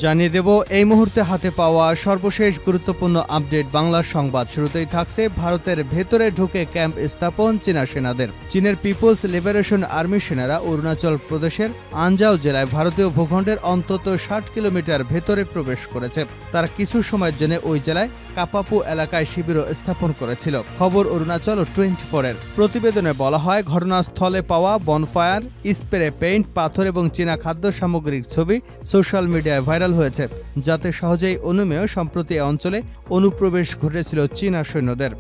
জানিয়ে দেব এই মুহূর্তে হাতে পাওয়া সর্বশেষ গুরুত্বপূর্ণ আপডেট বাংলা সংবাদ। শুরুতেই থাকছে ভারতের ভেতরে ঢুকে ক্যাম্প স্থাপন চীনা সেনাদের। চীনের পিপলস লিবারেশন আর্মি সেনারা অরুণাচল প্রদেশের আনজাও জেলায় ভারতীয় ভূখণ্ডের অন্তত ৬০ কিলোমিটার ভেতরে প্রবেশ করেছে। তারা কিছু সময়ের জন্য ওই জেলায় কাপাপু এলাকায় শিবিরও স্থাপন করেছিল। খবর অরুণাচল 24-এর। প্রতিবেদনে বলা হয়, ঘটনাস্থলে পাওয়া বনফায়ার, স্প্রে পেইন্ট, পাথর এবং চীনা খাদ্য সামগ্রীর ছবি সোশ্যাল মিডিয়ায় ভাইরাল হয়েছে, যাতে সহজেই অনুমেয় সম্প্রতি এ অঞ্চলে অনুপ্রবেশ ঘটেছিল চীনা সৈন্যদের।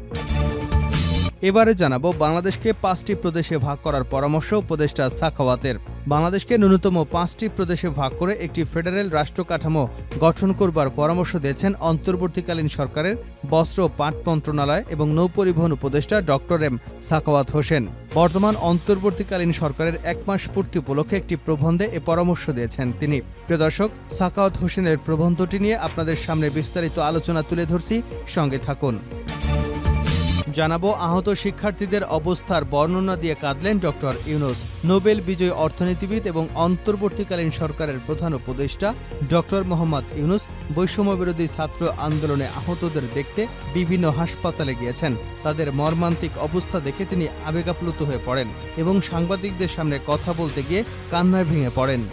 এবারে জানাবো বাংলাদেশকে ৫টি প্রদেশে ভাগ করার পরামর্শ উপদেষ্টা সাখাওয়াতের। বাংলাদেশকে ন্যূনতম 5টি প্রদেশে ভাগ করে একটি ফেডারেল রাষ্ট্র কাঠামো গঠন করবার পরামর্শ দিয়েছেন অন্তর্বর্তীকালীন সরকারের বস্ত্র ও পাট মন্ত্রণালয় এবং নৌপরিবহন উপদেষ্টা ডক্টর এম সাখাওয়াত হোসেন। বর্তমান অন্তর্বর্তীকালীন সরকারের ১ মাস পূর্তি উপলক্ষে একটি প্রবন্ধে এ পরামর্শ দিয়েছেন তিনি। প্রিয় দর্শক, সাখাওয়াত হোসেনের প্রবন্ধটি নিয়ে আপনাদের সামনে বিস্তারিত আলোচনা তুলে ধরছি, সঙ্গে থাকুন। জানাবো আহত শিক্ষার্থীদের অবস্থার বর্ণনা দিয়ে কাঁদলেন ডক্টর ইউনূস। নোবেল বিজয়ী অর্থনীতিবিদ এবং অন্তর্বর্তীকালীন সরকারের প্রধান উপদেষ্টা ডক্টর মোহাম্মদ ইউনূস বৈষম্যবিরোধী ছাত্র আন্দোলনে আহতদের দেখতে বিভিন্ন হাসপাতালে গিয়েছেন। তাদের মর্মান্তিক অবস্থা দেখে তিনি আবেগাপ্লুত হয়ে পড়েন এবং সাংবাদিকদের সামনে কথা বলতে গিয়ে কান্নায় ভেঙে পড়েন।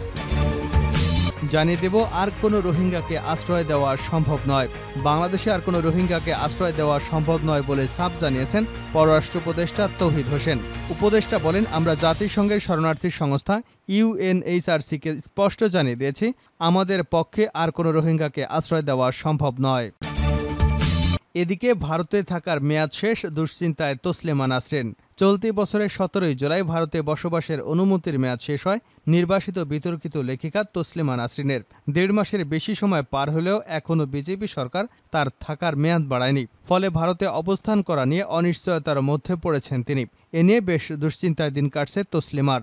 জানিয়ে দেব আর কোনো রোহিঙ্গাকে আশ্রয় দেওয়া সম্ভব নয়। বাংলাদেশে আর কোনো রোহিঙ্গাকে আশ্রয় দেওয়া সম্ভব নয় বলে সাফ জানিয়েছেন পররাষ্ট্র উপদেষ্টা তৌহিদ হোসেন। উপদেষ্টা বলেন, আমরা জাতিসংঘের শরণার্থী সংস্থা UNHRC-কে স্পষ্ট জানিয়ে দিয়েছি, আমাদের পক্ষে আর কোনো রোহিঙ্গাকে আশ্রয় দেওয়া সম্ভব নয়। এদিকে ভারতে থাকার মেয়াদ শেষ, দুশ্চিন্তায় তসলিমা নাসরিন। চলতি বছরের ১৭ জুলাই ভারতে বসবাসের অনুমতির মেয়াদ শেষ হয় নির্বাসিত বিতর্কিত লেখিকা তসলিমা নাসরিনের। ১.৫ মাসের বেশি সময় পার হলেও এখনও বিজেপি সরকার তার থাকার মেয়াদ বাড়ায়নি। ফলে ভারতে অবস্থান করা নিয়ে অনিশ্চয়তার মধ্যে পড়েছেন তিনি। এ নিয়ে বেশ দুশ্চিন্তায় দিন কাটছে তসলিমার।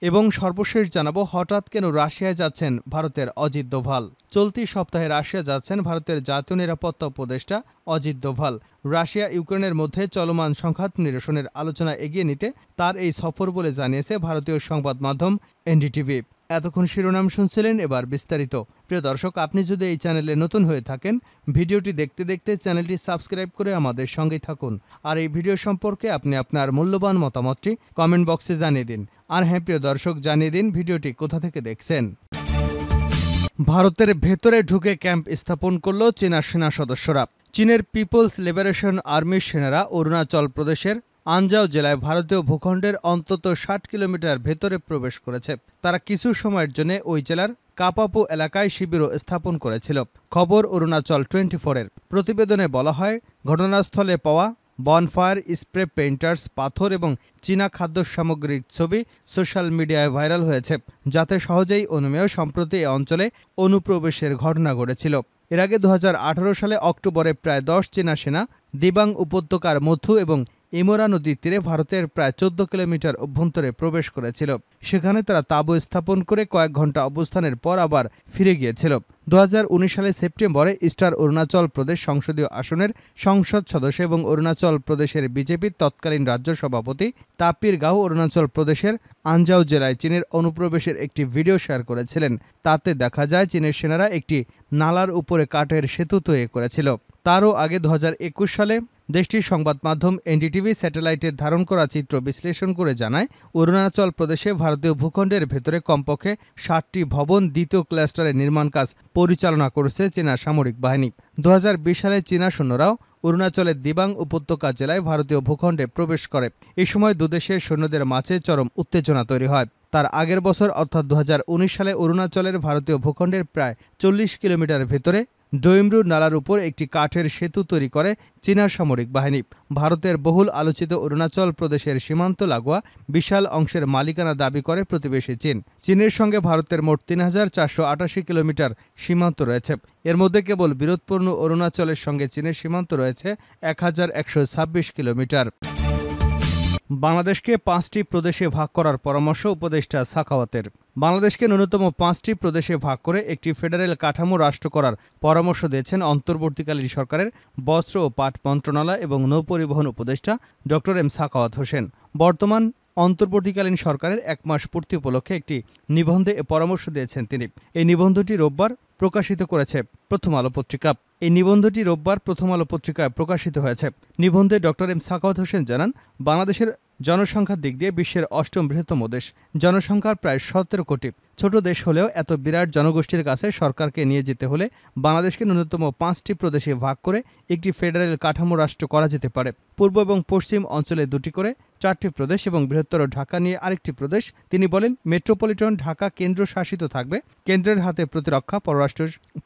এবং সর্বশেষ জানাবো, হঠাৎ কেন রাশিয়ায় যাচ্ছেন ভারতের অজিত দোভাল। চলতি সপ্তাহে রাশিয়া যাচ্ছেন ভারতের জাতীয় নিরাপত্তা উপদেষ্টা অজিত দোভাল। রাশিয়া ইউক্রেনের মধ্যে চলমান সংঘাত নিরসনের আলোচনা এগিয়ে নিতে তার এই সফর বলে জানিয়েছে ভারতীয় সংবাদ মাধ্যম NDTV। এতক্ষণ শিরোনাম শুনছিলেন, এবার বিস্তারিত। প্রিয় দর্শক, আপনি যদি এই চ্যানেলে নতুন হয়ে থাকেন, ভিডিওটি দেখতে দেখতে চ্যানেলটি সাবস্ক্রাইব করে আমাদের সঙ্গেই থাকুন। আর এই ভিডিও সম্পর্কে আপনি আপনার মূল্যবান মতামতটি কমেন্ট বক্সে জানিয়ে দিন। আর হ্যাঁ প্রিয় দর্শক, জানিয়ে দিন ভিডিওটি কোথা থেকে দেখছেন। ভারতের ভেতরে ঢুকে ক্যাম্প স্থাপন করল চীনা সেনা সদস্যরা। চীনের পিপলস লিবারেশন আর্মির সেনারা অরুণাচল প্রদেশের আনজাও জেলায় ভারতীয় ভূখণ্ডের অন্তত ৬০ কিলোমিটার ভেতরে প্রবেশ করেছে। তারা কিছু সময়ের জন্য ওই জেলার কাপাপু এলাকায় শিবিরও স্থাপন করেছিল। খবর অরুণাচল 24-এর। প্রতিবেদনে বলা হয়, ঘটনাস্থলে পাওয়া বনফায়ার, স্প্রে পেইন্টার্স, পাথর এবং চীনা খাদ্য সামগ্রীর ছবি সোশ্যাল মিডিয়ায় ভাইরাল হয়েছে, যাতে সহজেই অনুমেয় সম্প্রতি এ অঞ্চলে অনুপ্রবেশের ঘটনা ঘটেছিল। এর আগে ২০১৮ সালে অক্টোবরে প্রায় ১০ চীনা সেনা দিবাং উপত্যকার মধ্য এবং ইমোরা নদীর তীরে ভারতের প্রায় ১৪ কিলোমিটার অভ্যন্তরে প্রবেশ করেছিল। সেখানে তারা তাঁবু স্থাপন করে কয়েক ঘন্টা অবস্থানের পর আবার ফিরে গিয়েছিল। ২০১৯ সালের সেপ্টেম্বরে ইস্টার অরুণাচল প্রদেশ সংসদীয় আসনের সংসদ সদস্য এবং অরুণাচল প্রদেশের বিজেপির তৎকালীন রাজ্য সভাপতি তাপির গাও অরুণাচল প্রদেশের আনজাও জেলায় চীনের অনুপ্রবেশের একটি ভিডিও শেয়ার করেছিলেন। তাতে দেখা যায় চীনের সেনারা একটি নালার উপরে কাঠের সেতু তৈরি করেছিল। তারও আগে ২০২১ সালে দেশটির সংবাদ মাধ্যম NDTV স্যাটেলাইটে ধারণ করা চিত্র বিশ্লেষণ করে জানায়, অরুণাচল প্রদেশে ভারতীয় ভূখণ্ডের ভেতরে কমপক্ষে ৬০টি ভবন দ্বিতীয় ক্লাস্টারের নির্মাণ কাজ পরিচালনা করেছে চীনা সামরিক বাহিনী। ২০২০ সালে চীনা সৈন্যরাও অরুণাচলের দিবাং উপত্যকা জেলায় ভারতীয় ভূখণ্ডে প্রবেশ করে। এই সময় দুদেশের সৈন্যদের মাঝে চরম উত্তেজনা তৈরি হয়। তার আগের বছর অর্থাৎ ২০১৯ সালে অরুণাচলের ভারতীয় ভূখণ্ডের প্রায় ৪০ কিলোমিটার ভেতরে ডোইমরু নালার উপর একটি কাঠের সেতু তৈরি করে চীনা সামরিক বাহিনী। ভারতের বহুল আলোচিত অরুণাচল প্রদেশের সীমান্ত লাগোয়া বিশাল অংশের মালিকানা দাবি করে প্রতিবেশী চীন। চীনের সঙ্গে ভারতের মোট ৩,৪৮৮ কিলোমিটার সীমান্ত রয়েছে। এর মধ্যে কেবল বিরোধপূর্ণ অরুণাচলের সঙ্গে চীনের সীমান্ত রয়েছে ১,১২৬ কিলোমিটার। বাংলাদেশকে ৫টি প্রদেশে ভাগ করার পরামর্শ উপদেষ্টা সাখাওয়াতের। বাংলাদেশকে ন্যূনতম ৫টি প্রদেশে ভাগ করে একটি ফেডারেল কাঠামো রাষ্ট্র করার পরামর্শ দিয়েছেন অন্তর্বর্তীকালীন সরকারের বস্ত্র ও পাট মন্ত্রণালয় এবং নৌপরিবহন উপদেষ্টা ডক্টর এম সাখাওয়াত হোসেন। বর্তমান অন্তর্বর্তীকালীন সরকারের 1 মাস পূর্তি উপলক্ষে একটি নিবন্ধে এ পরামর্শ দিয়েছেন তিনি। এই নিবন্ধটি রোববার প্রকাশিত করেছে প্রথম আলো পত্রিকা। এই নিবন্ধটি রোববার প্রথম আলো পত্রিকায় প্রকাশিত হয়েছে। নিবন্ধে ডক্টর এম সাখাওয়াত হোসেন জানান, বাংলাদেশের জনসংখ্যার দিক দিয়ে বিশ্বের 8ম বৃহত্তম দেশ। জনসংখ্যার প্রায় 17 কোটি। ছোট দেশ হলেও এত বিরাট জনগোষ্ঠীর কাছে সরকারকে নিয়ে যেতে হলে বাংলাদেশকে ন্যূনতম 5টি প্রদেশে ভাগ করে একটি ফেডারেল কাঠামো রাষ্ট্র করা যেতে পারে। পূর্ব এবং পশ্চিম অঞ্চলে 2টি করে 4টি প্রদেশ এবং বৃহত্তর ঢাকা নিয়ে আরেকটি প্রদেশ। তিনি বলেন, মেট্রোপলিটন ঢাকা কেন্দ্রশাসিত থাকবে। কেন্দ্রের হাতে প্রতিরক্ষা,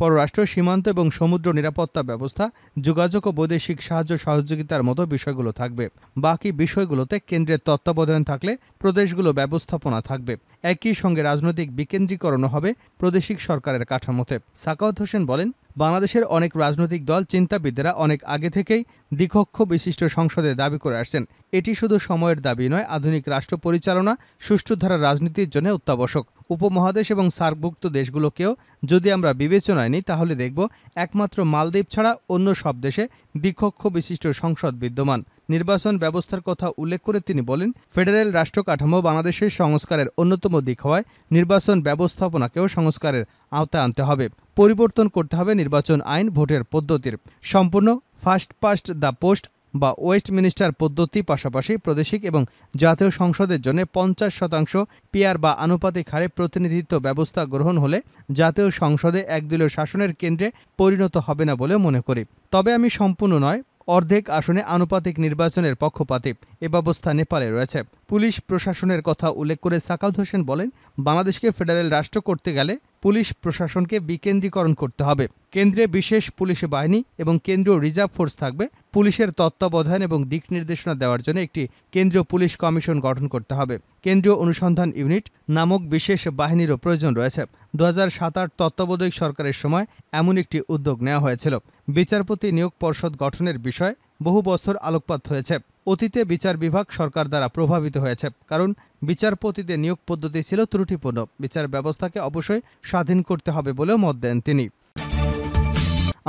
পররাষ্ট্র, সীমান্ত এবং সমুদ্র নিরাপত্তা ব্যবস্থা, যোগাযোগ ও বৈদেশিক সাহায্য সহযোগিতার মতো বিষয়গুলো থাকবে। বাকি বিষয়গুলোতে কেন্দ্রের তত্ত্বাবধান থাকলে প্রদেশগুলো ব্যবস্থাপনা থাকবে। একই সঙ্গে রাজনৈতিক বিকেন্দ্রীকরণও হবে প্রাদেশিক সরকারের কাঠামোতে। সাখাওয়াত হোসেন বলেন, বাংলাদেশের অনেক রাজনৈতিক দল, চিন্তাবিদেরা অনেক আগে থেকেই দ্বিকক্ষ বিশিষ্ট সংসদে দাবি করে আসছেন। এটি শুধু সময়ের দাবি নয়, আধুনিক রাষ্ট্র পরিচালনা, সুষ্ঠু ধারা রাজনীতির জন্য অত্যাবশ্যক। উপমহাদেশ এবং সার্কভুক্ত দেশগুলোকেও যদি আমরা বিবেচনায় নিই, তাহলে দেখব একমাত্র মালদ্বীপ ছাড়া অন্য সব দেশে দ্বিকক্ষ বিশিষ্ট সংসদ বিদ্যমান। নির্বাচন ব্যবস্থার কথা উল্লেখ করে তিনি বলেন, ফেডারেল রাষ্ট্র কাঠামো বাংলাদেশের সংস্কারের অন্যতম দিক হওয়ায় নির্বাচন ব্যবস্থাপনাকেও সংস্কারের আওতায় আনতে হবে। পরিবর্তন করতে হবে নির্বাচন আইন, ভোটের পদ্ধতির। সম্পূর্ণ ফার্স্ট পাস্ট দ্য পোস্ট বা ওয়েস্টমিনিস্টার পদ্ধতি, পাশাপাশি প্রাদেশিক এবং জাতীয় সংসদের জন্য 50% পিআর বা আনুপাতিক হারে প্রতিনিধিত্ব ব্যবস্থা গ্রহণ হলে জাতীয় সংসদে একদলীয় শাসনের কেন্দ্রে পরিণত হবে না বলে মনে করি। তবে আমি সম্পূর্ণ নয়, অর্ধেক আসনে আনুপাতিক নির্বাচনের পক্ষপাতী। এ ব্যবস্থা নেপালে রয়েছে। পুলিশ প্রশাসনের কথা উল্লেখ করে সাখাওয়াত হোসেন বলেন, বাংলাদেশকে ফেডারেল রাষ্ট্র করতে গেলে পুলিশ প্রশাসনকে বিকেন্দ্রীকরণ করতে হবে। কেন্দ্রে বিশেষ পুলিশ বাহিনী এবং কেন্দ্রীয় রিজার্ভ ফোর্স থাকবে। পুলিশের তত্ত্বাবধান এবং দিক নির্দেশনা দেওয়ার জন্য একটি কেন্দ্রীয় পুলিশ কমিশন গঠন করতে হবে। কেন্দ্রীয় অনুসন্ধান ইউনিট নামক বিশেষ বাহিনীরও প্রয়োজন রয়েছে। 2007-08 তত্ত্বাবধায়ক সরকারের সময় এমন একটি উদ্যোগ নেওয়া হয়েছিল। বিচারপতি নিয়োগ পর্ষদ গঠনের বিষয়ে বহু বছর আলোকপাত হয়েছে। অতীতে বিচার বিভাগ সরকার দ্বারা প্রভাবিত হয়েছে, কারণ বিচারপতিদের নিয়োগ পদ্ধতি ছিল ত্রুটিপূর্ণ। বিচার ব্যবস্থাকে অবশ্যই স্বাধীন করতে হবে বলেও মত দেন তিনি।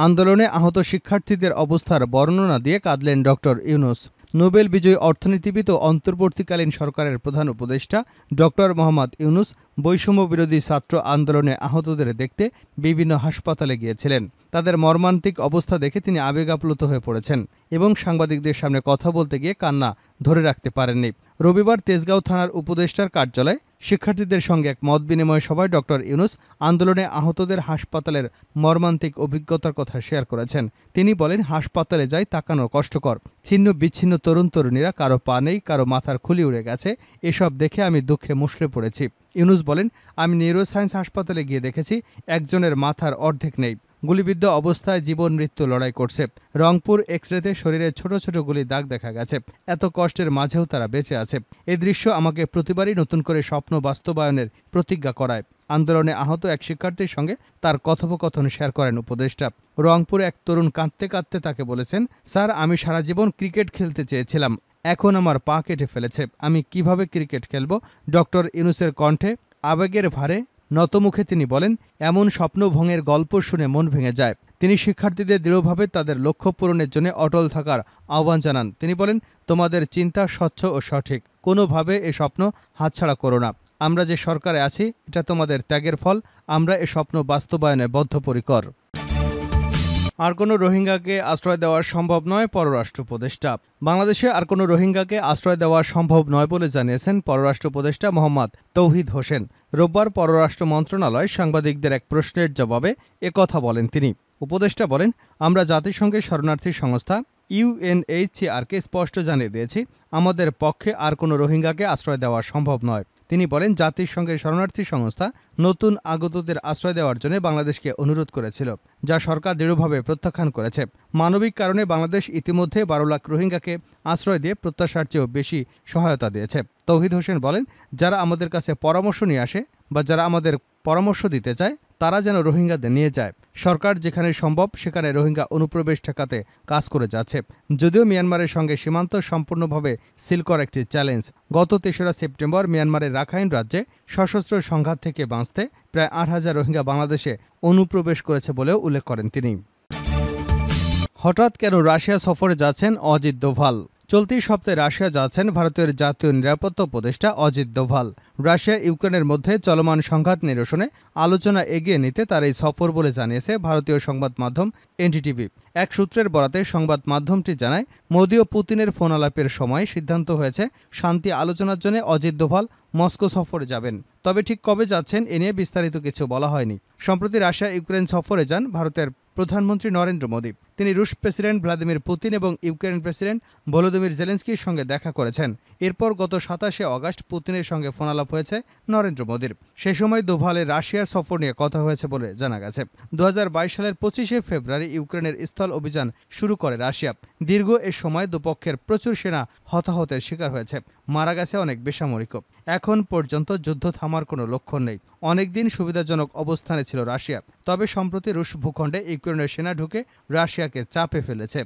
আন্দোলনে আহত শিক্ষার্থীদের অবস্থার বর্ণনা দিয়ে কাঁদলেন ডক্টর ইউনূস। নোবেল বিজয়ী অর্থনীতিবিদ ও অন্তর্বর্তীকালীন সরকারের প্রধান উপদেষ্টা ডক্টর মোহাম্মদ ইউনূস বৈষম্য বিরোধী ছাত্র আন্দোলনে আহতদের দেখতে বিভিন্ন হাসপাতালে গিয়েছিলেন। তাদের মর্মান্তিক অবস্থা দেখে তিনি আবেগাপ্লুত হয়ে পড়েছেন এবং সাংবাদিকদের সামনে কথা বলতে গিয়ে কান্না ধরে রাখতে পারেননি। রবিবার তেজগাঁও থানার উপদেষ্টার কার্যালয়ে শিক্ষার্থীদের সঙ্গে এক মত বিনিময় সভায় ডক্টর ইউনূস আন্দোলনে আহতদের হাসপাতালের মর্মান্তিক অভিজ্ঞতার কথা শেয়ার করেছেন। তিনি বলেন, হাসপাতালে যাই তাকানো কষ্টকর। ছিন্ন বিচ্ছিন্ন তরুণ তরুণীরা, কারো পা নেই, কারো মাথার খুলি উড়ে গেছে। এসব দেখে আমি দুঃখে মুষড়ে পড়েছি। ইউনূস বলেন, আমি নিউরোসায়েন্স হাসপাতালে গিয়ে দেখেছি একজনের মাথার অর্ধেক নেই। গুলিবিদ্ধ অবস্থায় জীবন মৃত্যু লড়াই করছে। রংপুর এক্সরেতে শরীরে ছোট ছোট গুলির দাগ দেখা গেছে। এত কষ্টের মাঝেও তারা বেঁচে আছে। এই দৃশ্য আমাকে প্রতিবারই নতুন করে স্বপ্ন বাস্তবায়নের প্রতিজ্ঞা করায়। আন্দোলনে আহত এক শিক্ষার্থীর সঙ্গে তার কথোপকথন শেয়ার করেন উপদেষ্টা। রংপুরে এক তরুণ কাঁদতে কাঁদতে তাকে বলেছেন, স্যার, আমি সারা জীবন ক্রিকেট খেলতে চেয়েছিলাম, এখন আমার পা কেটে ফেলেছে, আমি কিভাবে ক্রিকেট খেলব? ডক্টর ইউনূসের কণ্ঠে আবেগের ভারে নতমুখে তিনি বলেন, এমন স্বপ্নভঙ্গের গল্প শুনে মন ভেঙে যায়। তিনি শিক্ষার্থীদের দৃঢ়ভাবে তাদের লক্ষ্য পূরণের জন্য অটল থাকার আহ্বান জানান। তিনি বলেন, তোমাদের চিন্তা স্বচ্ছ ও সঠিক, কোনোভাবে এ স্বপ্ন হাতছাড়া করো না। আমরা যে সরকারে আছি এটা তোমাদের ত্যাগের ফল। আমরা এ স্বপ্ন বাস্তবায়নে বদ্ধপরিকর। আর কোনো রোহিঙ্গাকে আশ্রয় দেওয়া সম্ভব নয়, পররাষ্ট্র উপদেষ্টা। বাংলাদেশে আর কোনো রোহিঙ্গাকে আশ্রয় দেওয়া সম্ভব নয় বলে জানিয়েছেন পররাষ্ট্র উপদেষ্টা মোহাম্মদ তৌহিদ হোসেন। রোববার পররাষ্ট্র মন্ত্রণালয় সাংবাদিকদের এক প্রশ্নের জবাবে একথা বলেন তিনি। উপদেষ্টা বলেন, আমরা জাতিসংঘের শরণার্থী সংস্থা ইউএনএইচসিআরকে স্পষ্ট জানিয়ে দিয়েছি, আমাদের পক্ষে আর কোনো রোহিঙ্গাকে আশ্রয় দেওয়া সম্ভব নয়। তিনি বলেন, জাতিসংঘের শরণার্থী সংস্থা নতুন আগতদের আশ্রয় দেওয়ার জন্য বাংলাদেশকে অনুরোধ করেছিল, যা সরকার দৃঢ়ভাবে প্রত্যাখ্যান করেছে। মানবিক কারণে বাংলাদেশ ইতিমধ্যে 12 লাখ রোহিঙ্গাকে আশ্রয় দিয়ে প্রত্যাশার চেয়েও বেশি সহায়তা দিয়েছে। তৌহিদ হোসেন বলেন, যারা আমাদের কাছে পরামর্শ নিয়ে আসে বা যারা আমাদের পরামর্শ দিতে চায়, তারা যেন রোহিঙ্গাদের নিয়ে যায়। সরকার যেখানে সম্ভব সেখানে রোহিঙ্গা অনুপ্রবেশ ঠেকাতে কাজ করে যাচ্ছে। যদিও মিয়ানমারের সঙ্গে সীমান্ত সম্পূর্ণভাবে সিল করা একটি চ্যালেঞ্জ। গত 3রা সেপ্টেম্বর মিয়ানমারের রাখাইন রাজ্যে সশস্ত্র সংঘাত থেকে বাঁচতে প্রায় 8,000 রোহিঙ্গা বাংলাদেশে অনুপ্রবেশ করেছে বলেও উল্লেখ করেন তিনি। হঠাৎ কেন রাশিয়া সফরে যাচ্ছেন অজিত দোভাল? চলতি সপ্তাহে রাশিয়া যাচ্ছেন ভারতের জাতীয় নিরাপত্তা উপদেষ্টা অজিত দোভাল। রাশিয়া ইউক্রেনের মধ্যে চলমান সংঘাত নিরসনে আলোচনা এগিয়ে নিতে তার এই সফর বলে জানিয়েছে ভারতীয় সংবাদ মাধ্যম এনডিটিভি। এক সূত্রের বরাতে সংবাদ মাধ্যমটি জানায়, মোদি ও পুতিনের ফোন আলাপের সময় সিদ্ধান্ত হয়েছে শান্তি আলোচনার জন্য অজিত দোভাল মস্কো সফরে যাবেন। তবে ঠিক কবে যাচ্ছেন এ নিয়ে বিস্তারিত কিছু বলা হয়নি। সম্প্রতি রাশিয়া ইউক্রেন সফরে যান ভারতের প্রধানমন্ত্রী নরেন্দ্র মোদী। তিনি রুশ প্রেসিডেন্ট ভ্লাদিমির পুতিন এবং ইউক্রেন প্রেসিডেন্ট ভলোদিমির জেলেনস্কির সঙ্গে দেখা করেছেন। এরপর গত ২৭শে আগস্ট পুতিনের সঙ্গে ফোনালাপ হয়েছে নরেন্দ্র মোদীর। সে সময় দোভালের রাশিয়ার সফর নিয়ে কথা হয়েছে বলে জানা গেছে। ২০২২ সালের ২৫শে ফেব্রুয়ারি ইউক্রেনের স্থল অভিযান শুরু করে রাশিয়া। দীর্ঘ এ সময় দুপক্ষের প্রচুর সেনা হতাহতের শিকার হয়েছে, মারা গেছে অনেক বেসামরিকও। এখন পর্যন্ত যুদ্ধ থামার কোনো লক্ষণ নেই। অনেকদিন সুবিধাজনক অবস্থানে ছিল রাশিয়া, তবে সম্প্রতি রুশ ভূখণ্ডে ইউক্রেনের সেনা ঢুকে রাশিয়াকে চাপে ফেলেছে।